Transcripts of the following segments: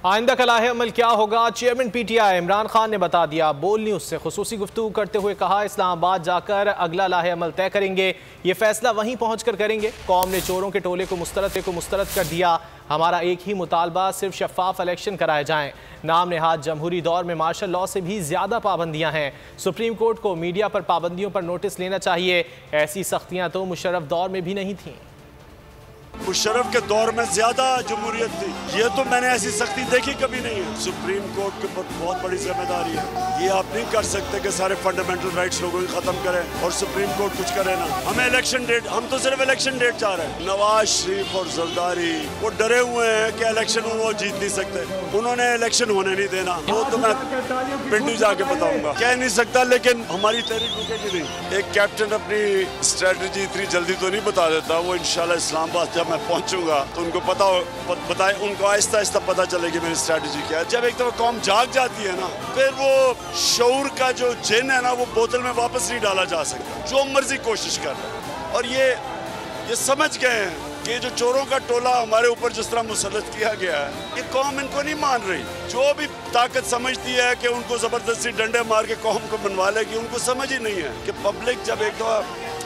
आइंदा का लाहे अमल क्या होगा? चेयरमैन पीटीआई इमरान खान ने बता दिया। बोल न्यूज़ से खुसूसी गुफ्तगू करते हुए कहा, इस्लामाबाद जाकर अगला लाहे अमल तय करेंगे। ये फैसला वहीं पहुँच कर करेंगे। कौम ने चोरों के टोले को मुस्तरद कर दिया। हमारा एक ही मुतालबा, सिर्फ शफाफ इलेक्शन कराए जाएं। नाम नेहाद जमहूरी दौर में मार्शल लॉ से भी ज़्यादा पाबंदियाँ हैं। सुप्रीम कोर्ट को मीडिया पर पाबंदियों पर नोटिस लेना चाहिए। ऐसी सख्तियाँ तो मुशर्रफ दौर में भी नहीं थीं। मुशर्रफ के दौर में ज्यादा जमहूरियत थी। ये तो मैंने ऐसी सख्ती देखी कभी नहीं है। सुप्रीम कोर्ट के ऊपर बहुत बड़ी जिम्मेदारी है। ये आप नहीं कर सकते कि सारे फंडामेंटल राइट्स लोगों की खत्म करें और सुप्रीम कोर्ट कुछ करे ना। हमें इलेक्शन डेट, हम तो सिर्फ इलेक्शन डेट चाह रहे हैं। नवाज शरीफ और जरदारी वो डरे हुए हैं कि इलेक्शन वो जीत नहीं सकते। उन्होंने इलेक्शन होने नहीं देना। वो तो मैं पिंडू जाके बताऊंगा, कह नहीं सकता, लेकिन हमारी तहरीक रुकेगी नहीं। एक कैप्टन अपनी स्ट्रेटजी इतनी जल्दी तो नहीं बता देता। वो इंशाल्लाह इस्लामाबाद मैं पहुंचूंगा तो उनको बताए, उनको आहिस्ता आहिस्ता पता चलेगी मेरी स्ट्रेटजी क्या है। जब एक दफा कौम जाग जाती है ना, फिर वो शऊर का जो जिन है ना, वो बोतल में वापस नहीं डाला जा सकता। जो मर्जी कोशिश कर रहे हैं और ये समझ गए हैं कि जो चोरों का टोला हमारे ऊपर जिस तरह मुसल्लत किया गया है, ये कौम इनको नहीं मान रही। जो भी ताकत समझती है कि उनको जबरदस्ती डंडे मार के कौम को बनवा लेगी, उनको समझ ही नहीं है कि पब्लिक जब एक दफा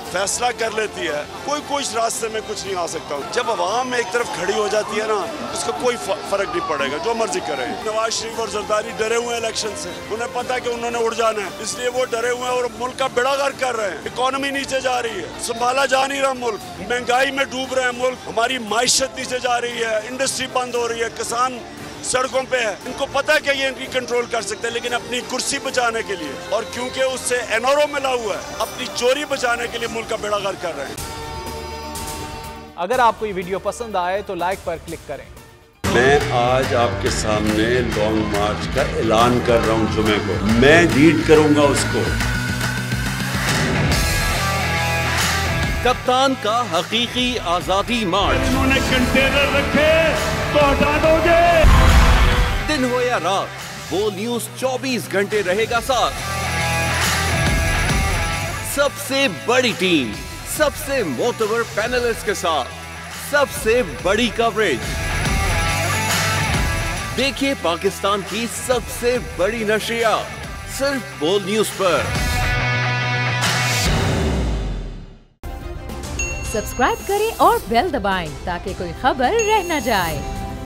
फैसला कर लेती है, कोई रास्ते में कुछ नहीं आ सकता। जब अवाम एक तरफ खड़ी हो जाती है ना, उसका कोई फर्क नहीं पड़ेगा, जो मर्जी करे। नवाज शरीफ और जरदारी डरे हुए हैं इलेक्शन से। उन्हें पता है कि उन्होंने उड़ जाना है, इसलिए वो डरे हुए हैं और मुल्क का बेड़ा गर्क कर रहे हैं। इकोनॉमी नीचे जा रही है, संभाला जा नहीं रहा मुल्क, महंगाई में डूब रहे हैं मुल्क, हमारी माइशत नीचे जा रही है, इंडस्ट्री बंद हो रही है, किसान सड़कों पे है। इनको पता है कि ये इनकी कंट्रोल कर सकते हैं, लेकिन अपनी कुर्सी बचाने के लिए और क्योंकि उससे एनआरओ मिला हुआ है, अपनी चोरी बचाने के लिए मुल्क का बेड़ा गर्क कर रहे हैं। अगर आपको ये वीडियो पसंद आए तो लाइक पर क्लिक करें। मैं आज आपके सामने लॉन्ग मार्च का ऐलान कर रहा हूं। जुमे को मैं लीड करूंगा उसको। कप्तान का हकीकी आजादी मार्च। उन्होंने कंटेनर रखे तो हटा दोगे। दिन हो या रात, वो न्यूज 24 घंटे रहेगा साथ। सबसे बड़ी टीम, सबसे मोतबर पैनलिस्ट के साथ, सबसे बड़ी कवरेज। देखिए पाकिस्तान की सबसे बड़ी नशरियात सिर्फ बोल न्यूज पर। सब्सक्राइब करें और बेल दबाएं ताकि कोई खबर रह न जाए।